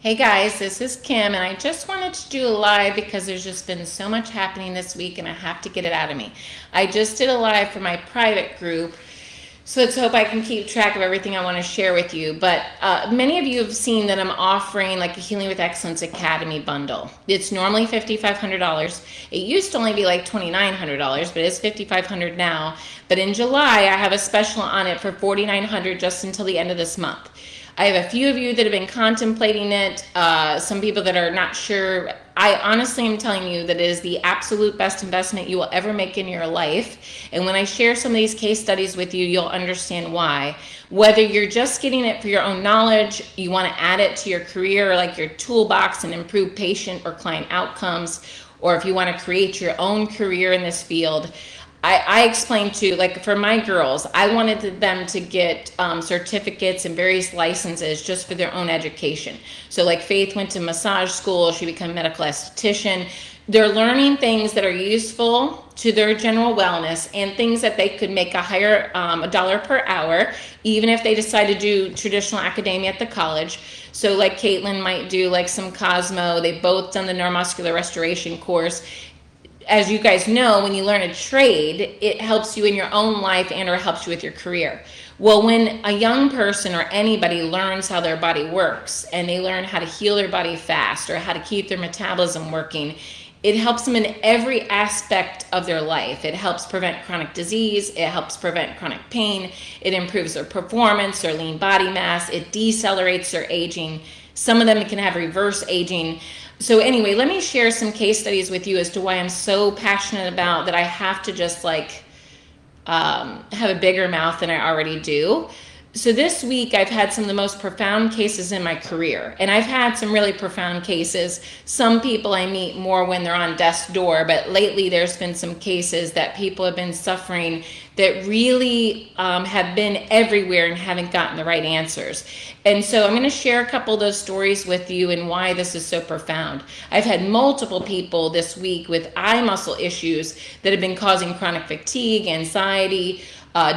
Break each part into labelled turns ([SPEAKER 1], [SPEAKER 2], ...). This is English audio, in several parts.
[SPEAKER 1] Hey guys, this is Kim, and I just wanted to do a live because there's just been so much happening this week and I have to get it out of me. I just did a live for my private group, so let's hope I can keep track of everything I want to share with you. But many of you have seen that I'm offering like a Healing with Excellence Academy bundle. It's normally $5,500. It used to only be like $2,900, but it's $5,500 now. But in July, I have a special on it for $4,900 just until the end of this month. I have a few of you that have been contemplating it, some people that are not sure. I honestly am telling you that it is the absolute best investment you will ever make in your life. And when I share some of these case studies with you, you'll understand why. Whether you're just getting it for your own knowledge, you want to add it to your career, like your toolbox and improve patient or client outcomes, or if you want to create your own career in this field, I explained to, like for my girls, I wanted them to get certificates and various licenses just for their own education. So like Faith went to massage school, she became a medical esthetician. They're learning things that are useful to their general wellness and things that they could make a higher a dollar per hour, even if they decide to do traditional academia at the college. So like Caitlin might do like some Cosmo. They've both done the neuromuscular restoration course. As you guys know, when you learn a trade, it helps you in your own life and or helps you with your career. Well, when a young person or anybody learns how their body works and they learn how to heal their body fast or how to keep their metabolism working, it helps them in every aspect of their life. It helps prevent chronic disease. It helps prevent chronic pain. It improves their performance, their lean body mass. It decelerates their aging. Some of them can have reverse aging. So anyway, let me share some case studies with you as to why I'm so passionate about that I have to just like have a bigger mouth than I already do. So this week I've had some of the most profound cases in my career, and I've had some really profound cases. Some people I meet more when they're on death's door, but lately there's been some cases that people have been suffering that really have been everywhere and haven't gotten the right answers. And so I'm going to share a couple of those stories with you and why this is so profound. I've had multiple people this week with eye muscle issues that have been causing chronic fatigue, anxiety,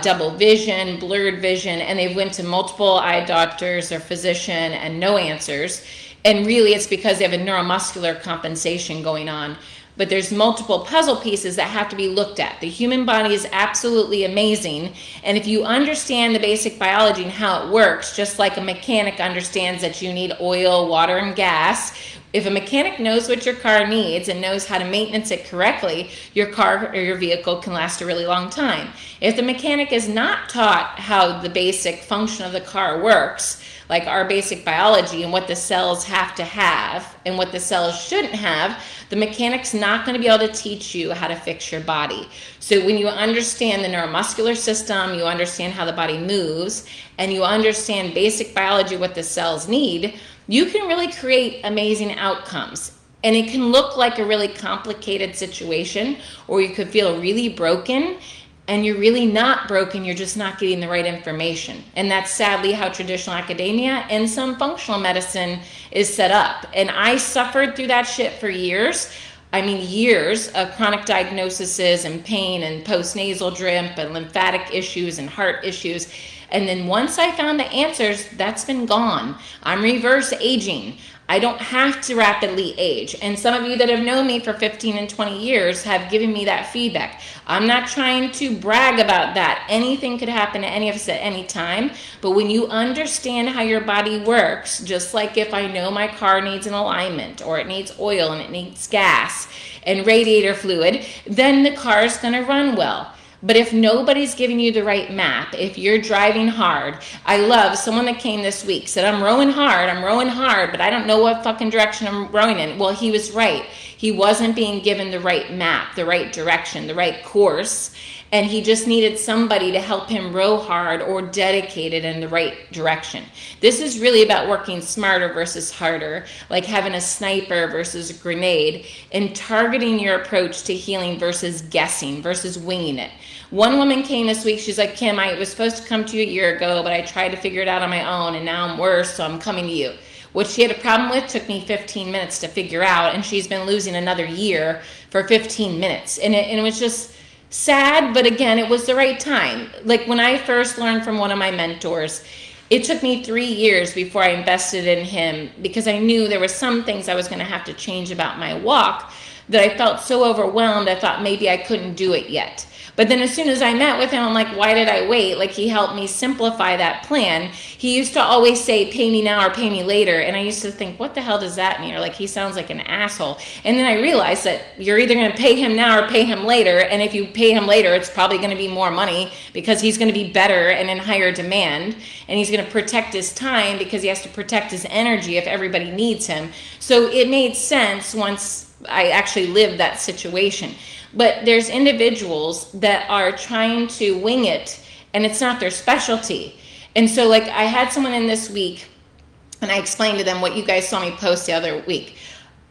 [SPEAKER 1] double vision, blurred vision, and they've went to multiple eye doctors or physician and no answers. And really it's because they have a neuromuscular compensation going on. But there's multiple puzzle pieces that have to be looked at. The human body is absolutely amazing. And if you understand the basic biology and how it works, just like a mechanic understands that you need oil, water, and gas, if a mechanic knows what your car needs and knows how to maintenance it correctly, your car or your vehicle can last a really long time. If the mechanic is not taught how the basic function of the car works, like our basic biology and what the cells have to have and what the cells shouldn't have, the mechanic's not going to be able to teach you how to fix your body. So when you understand the neuromuscular system, you understand how the body moves, and you understand basic biology, what the cells need, you can really create amazing outcomes. And it can look like a really complicated situation, or you could feel really broken, and you're really not broken, you're just not getting the right information. And that's sadly how traditional academia and some functional medicine is set up. And I suffered through that shit for years. I mean, years of chronic diagnoses and pain and post-nasal drip and lymphatic issues and heart issues. And then once I found the answers, that's been gone. I'm reverse aging. I don't have to rapidly age. And some of you that have known me for 15 and 20 years have given me that feedback. I'm not trying to brag about that. Anything could happen to any of us at any time. But when you understand how your body works, just like if I know my car needs an alignment or it needs oil and it needs gas and radiator fluid, then the car is going to run well. But if nobody's giving you the right map, if you're driving hard, I love someone that came this week, said, I'm rowing hard, but I don't know what fucking direction I'm rowing in. Well, he was right. He wasn't being given the right map, the right direction, the right course, and he just needed somebody to help him row hard or dedicated in the right direction. This is really about working smarter versus harder, like having a sniper versus a grenade, and targeting your approach to healing versus guessing, versus winging it. One woman came this week, she's like, Kim, I was supposed to come to you a year ago, but I tried to figure it out on my own, and now I'm worse, so I'm coming to you. What she had a problem with took me 15 minutes to figure out, and she's been losing another year for 15 minutes. And it was just sad, but again, it was the right time. Like when I first learned from one of my mentors, It took me 3 years before I invested in him because I knew there were some things I was going to have to change about my walk that I felt so overwhelmed, I thought maybe I couldn't do it yet. But then as soon as I met with him, I'm like, why did I wait? Like, he helped me simplify that plan. He used to always say, pay me now or pay me later. And I used to think, what the hell does that mean? Or like, he sounds like an asshole. And then I realized that you're either going to pay him now or pay him later. And if you pay him later, it's probably going to be more money because he's going to be better and in higher demand. And he's going to protect his time because he has to protect his energy if everybody needs him. So it made sense once I actually lived that situation. But there's individuals that are trying to wing it, and it's not their specialty. And so, like, I had someone in this week, and I explained to them what you guys saw me post the other week.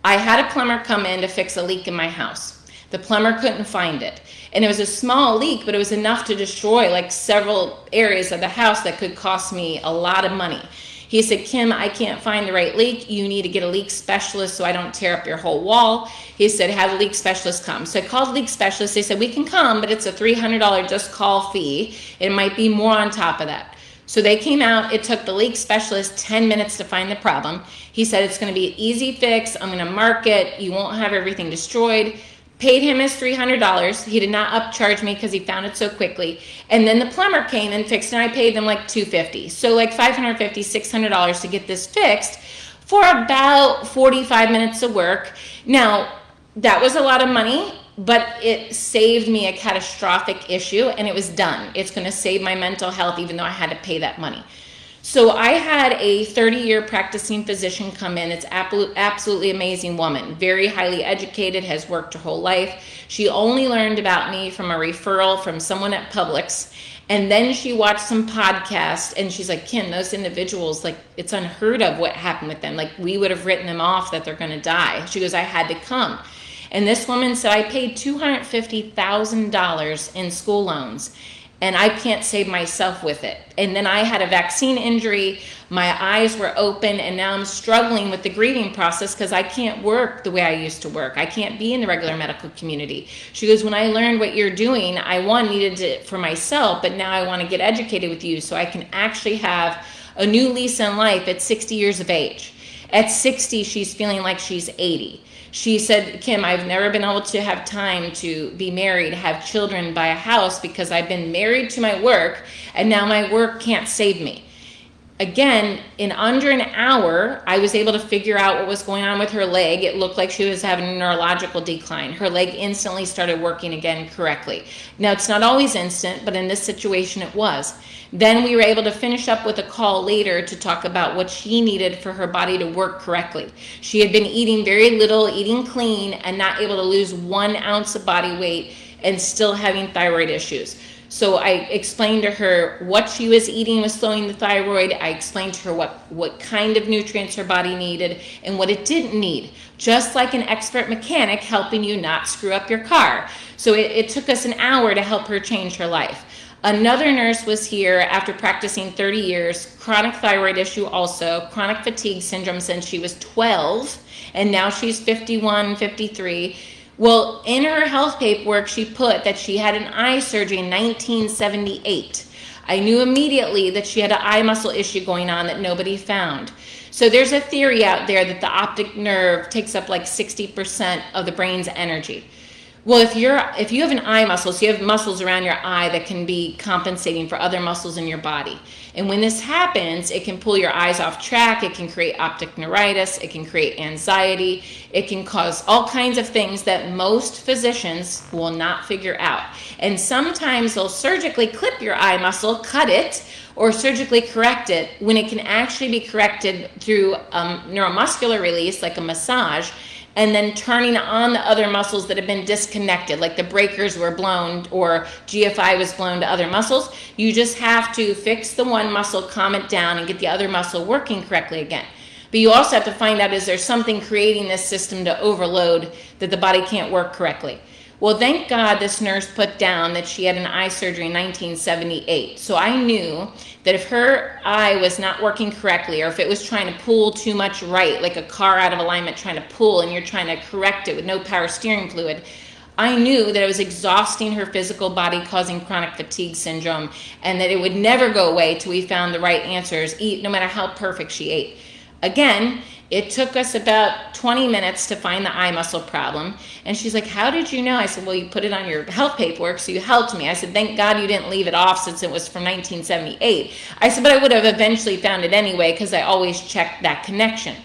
[SPEAKER 1] I had a plumber come in to fix a leak in my house. The plumber couldn't find it. And it was a small leak, but it was enough to destroy, like, several areas of the house that could cost me a lot of money. He said, Kim, I can't find the right leak. You need to get a leak specialist so I don't tear up your whole wall. He said, have a leak specialist come. So I called the leak specialist. They said, we can come, but it's a $300 just call fee. It might be more on top of that. So they came out. It took the leak specialist 10 minutes to find the problem. He said, it's going to be an easy fix. I'm going to mark it. You won't have everything destroyed. Paid him his $300. He did not upcharge me because he found it so quickly. And then the plumber came and fixed it, and I paid them like $250. So like $550, $600 to get this fixed for about 45 minutes of work. Now, that was a lot of money, but it saved me a catastrophic issue, and it was done. It's going to save my mental health, even though I had to pay that money. So I had a 30-year practicing physician come in. It's absolutely amazing woman, very highly educated, has worked her whole life. She only learned about me from a referral from someone at Publix. And then she watched some podcasts, and she's like, Kim, those individuals, like, it's unheard of what happened with them. Like, we would have written them off that they're going to die. She goes, I had to come. And this woman said, I paid $250,000 in school loans, and I can't save myself with it. And then I had a vaccine injury. My eyes were open, and now I'm struggling with the grieving process because I can't work the way I used to work. I can't be in the regular medical community. She goes, when I learned what you're doing, I needed it for myself, but now I want to get educated with you so I can actually have a new lease on life at 60 years of age. At 60, she's feeling like she's 80. She said, Kim, I've never been able to have time to be married, have children, buy a house because I've been married to my work, and now my work can't save me. Again, in under an hour, I was able to figure out what was going on with her leg. It looked like she was having a neurological decline. Her leg instantly started working again correctly. Now, it's not always instant, but in this situation it was. Then we were able to finish up with a call later to talk about what she needed for her body to work correctly. She had been eating very little, eating clean, and not able to lose 1 ounce of body weight and still having thyroid issues. So I explained to her what she was eating was slowing the thyroid. I explained to her what kind of nutrients her body needed and what it didn't need, just like an expert mechanic helping you not screw up your car. So it took us an hour to help her change her life. Another nurse was here after practicing 30 years, chronic thyroid issue also, chronic fatigue syndrome since she was 12, and now she's 51, 53. Well, in her health paperwork, she put that she had an eye surgery in 1978. I knew immediately that she had an eye muscle issue going on that nobody found. So there's a theory out there that the optic nerve takes up like 60% of the brain's energy. Well, if you have an eye muscle, so you have muscles around your eye that can be compensating for other muscles in your body. And when this happens, it can pull your eyes off track. It can create optic neuritis. It can create anxiety. It can cause all kinds of things that most physicians will not figure out. And sometimes they'll surgically clip your eye muscle, cut it, or surgically correct it when it can actually be corrected through neuromuscular release, like a massage, and then turning on the other muscles that have been disconnected, like the breakers were blown or GFI was blown to other muscles. You just have to fix the one muscle, calm it down, and get the other muscle working correctly again. But you also have to find out, is there something creating this system to overload that the body can't work correctly? Well, thank God this nurse put down that she had an eye surgery in 1978. So I knew that if her eye was not working correctly, or if it was trying to pull too much right, like a car out of alignment trying to pull and you're trying to correct it with no power steering fluid, I knew that it was exhausting her physical body, causing chronic fatigue syndrome, and that it would never go away till we found the right answers, no matter how perfect she ate. Again, it took us about 20 minutes to find the eye muscle problem. And she's like, how did you know? I said, well, you put it on your health paperwork, so you helped me. I said, thank God you didn't leave it off since it was from 1978. I said, but I would have eventually found it anyway because I always checked that connection.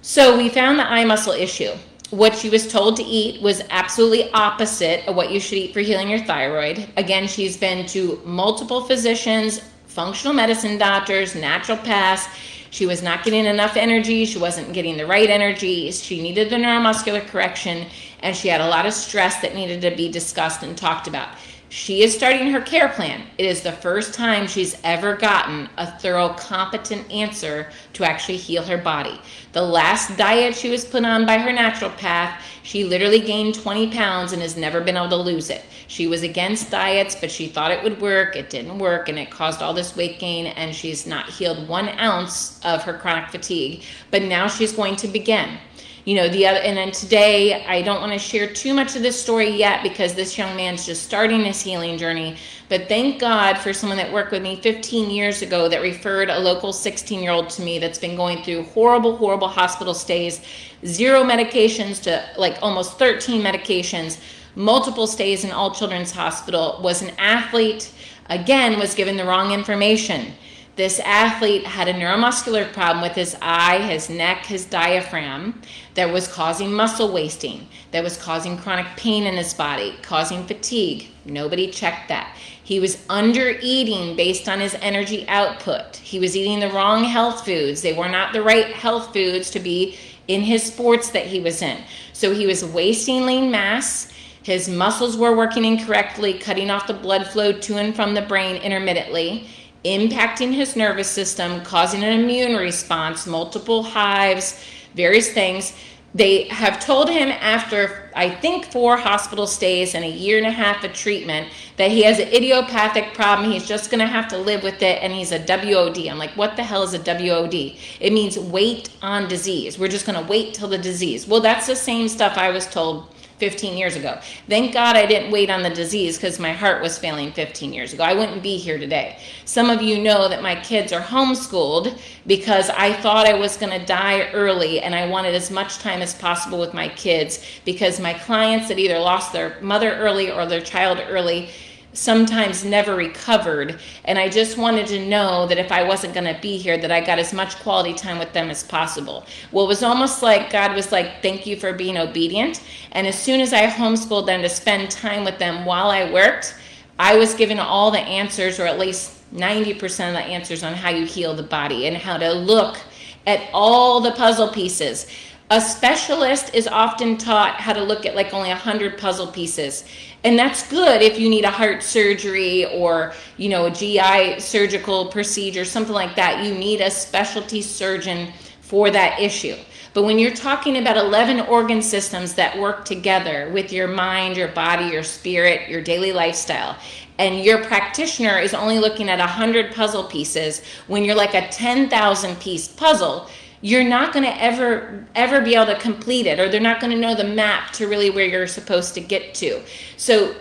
[SPEAKER 1] So we found the eye muscle issue. What she was told to eat was absolutely opposite of what you should eat for healing your thyroid. Again, she's been to multiple physicians, functional medicine doctors, naturopaths. She was not getting enough energy. She wasn't getting the right energy. She needed the neuromuscular correction, and she had a lot of stress that needed to be discussed and talked about. She is starting her care plan. It is the first time she's ever gotten a thorough, competent answer to actually heal her body. The last diet she was put on by her naturopath, she literally gained 20 pounds and has never been able to lose it. She was against diets, but she thought it would work. It didn't work, and it caused all this weight gain, and she's not healed 1 ounce of her chronic fatigue. But now she's going to begin. You know, and then today, I don't want to share too much of this story yet because this young man's just starting his healing journey. But thank God for someone that worked with me 15 years ago that referred a local 16-year-old to me that's been going through horrible, horrible hospital stays, 0 medications to like almost 13 medications, multiple stays in all children's hospital, was an athlete, again, was given the wrong information. This athlete had a neuromuscular problem with his eye, his neck, his diaphragm that was causing muscle wasting, that was causing chronic pain in his body, causing fatigue. Nobody checked that. He was under eating based on his energy output. He was eating the wrong health foods. They were not the right health foods to be in his sports that he was in. So he was wasting lean mass. His muscles were working incorrectly, cutting off the blood flow to and from the brain intermittently, impacting his nervous system, causing an immune response, multiple hives, various things. They have told him after, I think, 4 hospital stays and a 1.5 years of treatment that he has an idiopathic problem. He's just going to have to live with it, and he's a WOD. I'm like, what the hell is a WOD? It means wait on disease. We're just going to wait till the disease. Well, that's the same stuff I was told 15 years ago. Thank God I didn't wait on the disease because my heart was failing 15 years ago. I wouldn't be here today. Some of you know that my kids are homeschooled because I thought I was going to die early and I wanted as much time as possible with my kids because my clients that either lost their mother early or their child early sometimes never recovered, and I just wanted to know that if I wasn't going to be here that I got as much quality time with them as possible. Well, it was almost like God was like, thank you for being obedient, and as soon as I homeschooled them to spend time with them while I worked, I was given all the answers, or at least 90% of the answers on how you heal the body and how to look at all the puzzle pieces. A specialist is often taught how to look at like only 100 puzzle pieces. And that's good if you need a heart surgery or, you know, a GI surgical procedure, something like that. You need a specialty surgeon for that issue. But when you're talking about 11 organ systems that work together with your mind, your body, your spirit, your daily lifestyle, and your practitioner is only looking at 100 puzzle pieces, when you're like a 10,000 piece puzzle, you're not going to ever be able to complete it, or they're not going to know the map to really where you're supposed to get to. So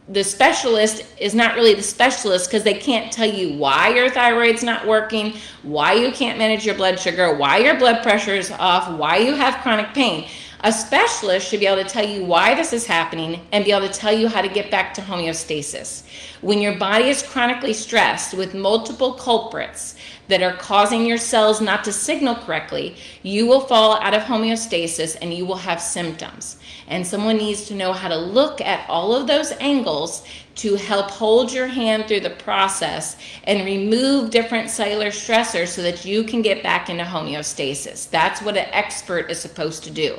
[SPEAKER 1] the specialist is not really the specialist because they can't tell you why your thyroid's not working, why you can't manage your blood sugar, why your blood pressure is off, why you have chronic pain. A specialist should be able to tell you why this is happening and be able to tell you how to get back to homeostasis. When your body is chronically stressed with multiple culprits that are causing your cells not to signal correctly, you will fall out of homeostasis and you will have symptoms. And someone needs to know how to look at all of those angles to help hold your hand through the process and remove different cellular stressors so that you can get back into homeostasis. That's what an expert is supposed to do.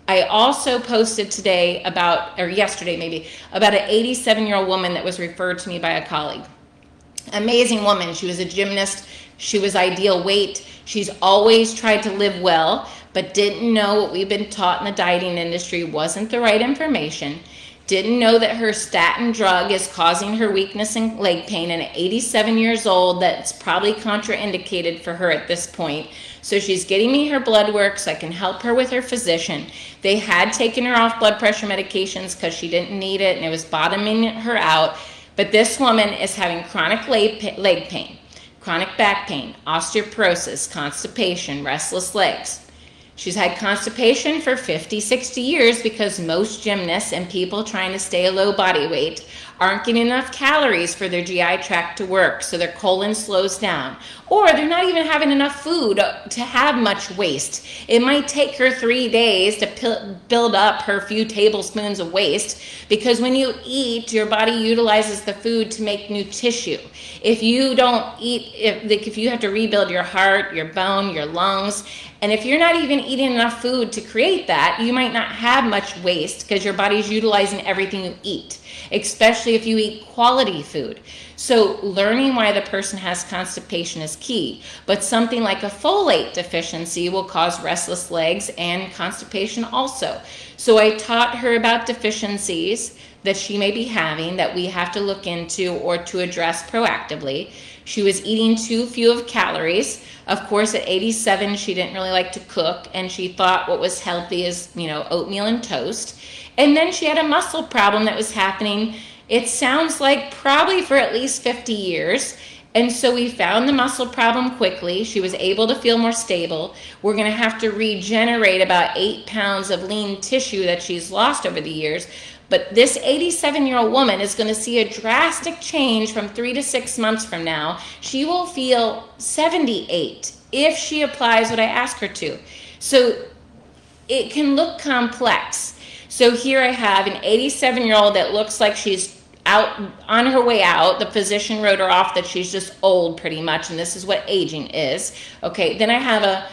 [SPEAKER 1] I also posted today yesterday maybe, about an 87-year-old woman that was referred to me by a colleague. Amazing woman. She was a gymnast. She was ideal weight. She's always tried to live well, but didn't know what we've been taught in the dieting industry wasn't the right information. didn't know that her statin drug is causing her weakness and leg pain, and at 87 years old, that's probably contraindicated for her at this point. So she's getting me her blood work so I can help her with her physician. They had taken her off blood pressure medications because she didn't need it and it was bottoming her out. But this woman is having chronic leg pain, chronic back pain, osteoporosis, constipation, restless legs. She's had constipation for 50, 60 years because most gymnasts and people trying to stay a low body weight aren't getting enough calories for their GI tract to work, so their colon slows down. Or they're not even having enough food to have much waste. It might take her 3 days to build up her few tablespoons of waste, because when you eat, your body utilizes the food to make new tissue. If you don't eat, if you have to rebuild your heart, your bone, your lungs, and if you're not even eating enough food to create that, you might not have much waste because your body's utilizing everything you eat, especially if you eat quality food. So learning why the person has constipation is key, but something like a folate deficiency will cause restless legs and constipation also. So I taught her about deficiencies that she may be having that we have to look into or to address proactively. She was eating too few of calories. Of course, at 87, she didn't really like to cook, and she thought what was healthy is, oatmeal and toast. And then she had a muscle problem that was happening, it sounds like probably for at least 50 years. And so we found the muscle problem quickly. She was able to feel more stable. We're going to have to regenerate about 8 pounds of lean tissue that she's lost over the years. But this 87-year-old woman is going to see a drastic change from 3 to 6 months from now. She will feel 78 if she applies what I ask her to. So it can look complex. So here I have an 87-year-old that looks like she's out on her way out. The physician wrote her off that she's just old pretty much, and this is what aging is. Okay, then I have a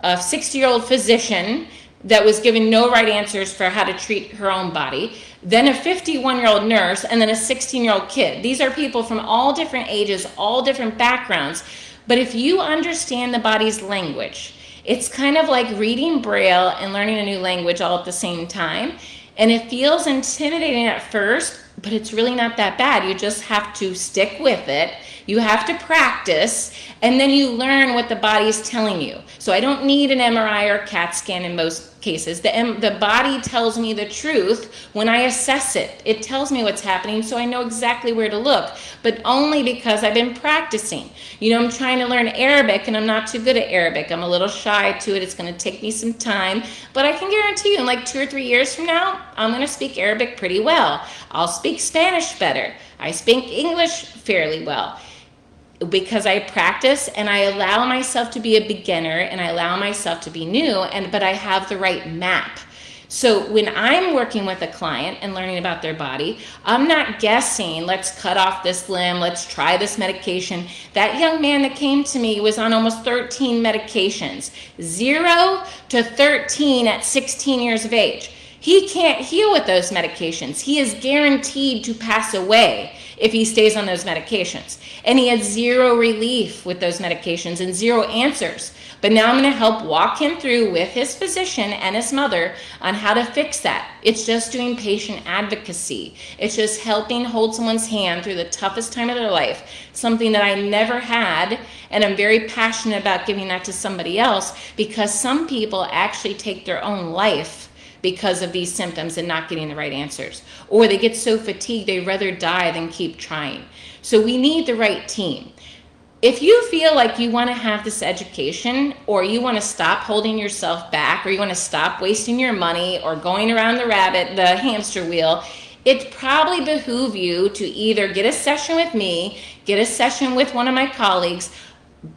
[SPEAKER 1] 60-year-old physician that was given no right answers for how to treat her own body, then a 51-year-old nurse, and then a 16-year-old kid. These are people from all different ages, all different backgrounds. But if you understand the body's language, it's kind of like reading Braille and learning a new language all at the same time. And it feels intimidating at first, but it's really not that bad. You just have to stick with it. You have to practice, and then you learn what the body is telling you. So I don't need an MRI or CAT scan in most cases. The body tells me the truth when I assess it. It tells me what's happening, so I know exactly where to look, but only because I've been practicing. I'm trying to learn Arabic, and I'm not too good at Arabic. I'm a little shy to it. It's going to take me some time, but I can guarantee you in like 2 or 3 years from now, I'm going to speak Arabic pretty well. I'll speak Spanish better. I speak English fairly well, because I practice and I allow myself to be a beginner and I allow myself to be new, but I have the right map. So when I'm working with a client and learning about their body, I'm not guessing, let's cut off this limb, let's try this medication. That young man that came to me was on almost 13 medications, 0 to 13 at 16 years of age. He can't heal with those medications. He is guaranteed to pass away if he stays on those medications. And he had 0 relief with those medications and 0 answers. But now I'm going to help walk him through with his physician and his mother on how to fix that. It's just doing patient advocacy. It's just helping hold someone's hand through the toughest time of their life, something that I never had, and I'm very passionate about giving that to somebody else, because some people actually take their own life because of these symptoms and not getting the right answers. Or they get so fatigued they'd rather die than keep trying. So we need the right team. If you feel like you want to have this education, or you want to stop holding yourself back, or you want to stop wasting your money or going around the hamster wheel, it probably behoove you to either get a session with me, get a session with one of my colleagues,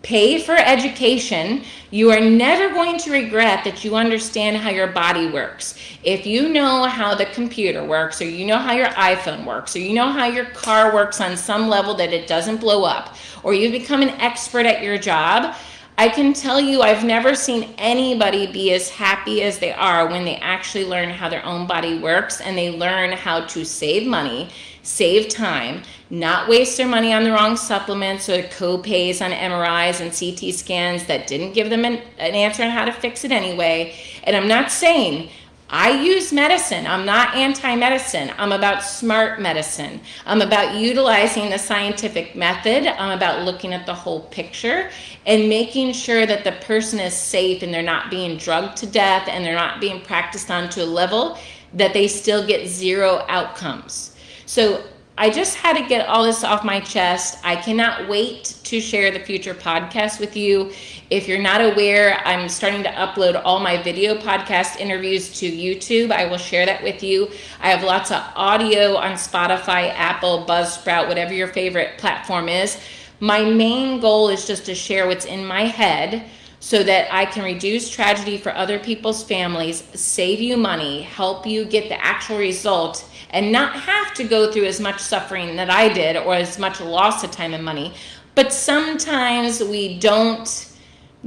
[SPEAKER 1] pay for education. You are never going to regret that you understand how your body works. If you know how the computer works, or you know how your iPhone works, or you know how your car works on some level that it doesn't blow up, or you become an expert at your job, I can tell you I've never seen anybody be as happy as they are when they actually learn how their own body works, and they learn how to save money, save time, not waste their money on the wrong supplements or co-pays on MRIs and CT scans that didn't give them an answer on how to fix it anyway. And I'm not saying I use medicine. I'm not anti-medicine. I'm about smart medicine. I'm about utilizing the scientific method. I'm about looking at the whole picture and making sure that the person is safe and they're not being drugged to death and they're not being practiced on to a level that they still get zero outcomes. So I just had to get all this off my chest. I cannot wait to share the future podcasts with you. If you're not aware, I'm starting to upload all my video podcast interviews to YouTube. I will share that with you. I have lots of audio on Spotify, Apple, Buzzsprout, whatever your favorite platform is. My main goal is just to share what's in my head so that I can reduce tragedy for other people's families, save you money, help you get the actual result, and not have to go through as much suffering that I did or as much loss of time and money. But sometimes we don't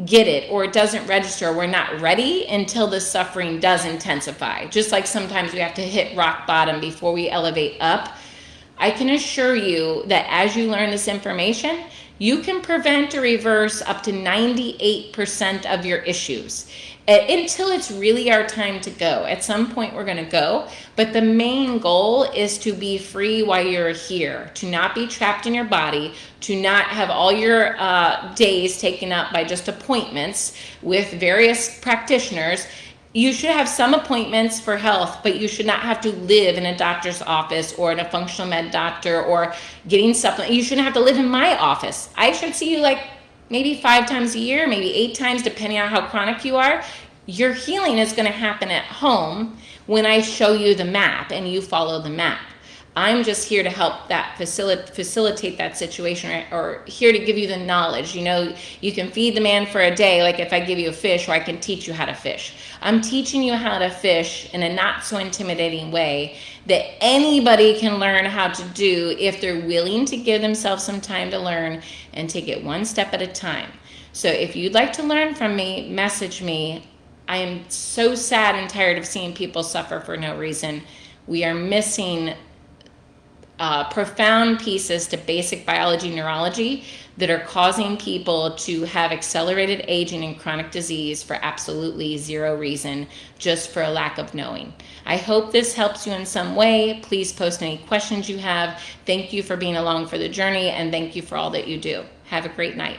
[SPEAKER 1] get it, or it doesn't register. We're not ready until the suffering does intensify. Just like sometimes we have to hit rock bottom before we elevate up. I can assure you that as you learn this information, you can prevent or reverse up to 98% of your issues until it's really our time to go. At some point we're going to go, but the main goal is to be free while you're here, to not be trapped in your body, to not have all your days taken up by just appointments with various practitioners. You should have some appointments for health, but you should not have to live in a doctor's office or in a functional med doctor or getting supplements. You shouldn't have to live in my office. I should see you like maybe 5 times a year, maybe 8 times, depending on how chronic you are. Your healing is going to happen at home when I show you the map and you follow the map. I'm just here to help that facilitate that situation, or here to give you the knowledge. You know, you can feed the man for a day, like if I give you a fish, or I can teach you how to fish. I'm teaching you how to fish in a not so intimidating way that anybody can learn how to do if they're willing to give themselves some time to learn and take it one step at a time. So if you'd like to learn from me, message me. I am so sad and tired of seeing people suffer for no reason. We are missing profound pieces to basic biology, neurology that are causing people to have accelerated aging and chronic disease for absolutely zero reason, just for a lack of knowing. I hope this helps you in some way. Please post any questions you have. Thank you for being along for the journey, and thank you for all that you do. Have a great night.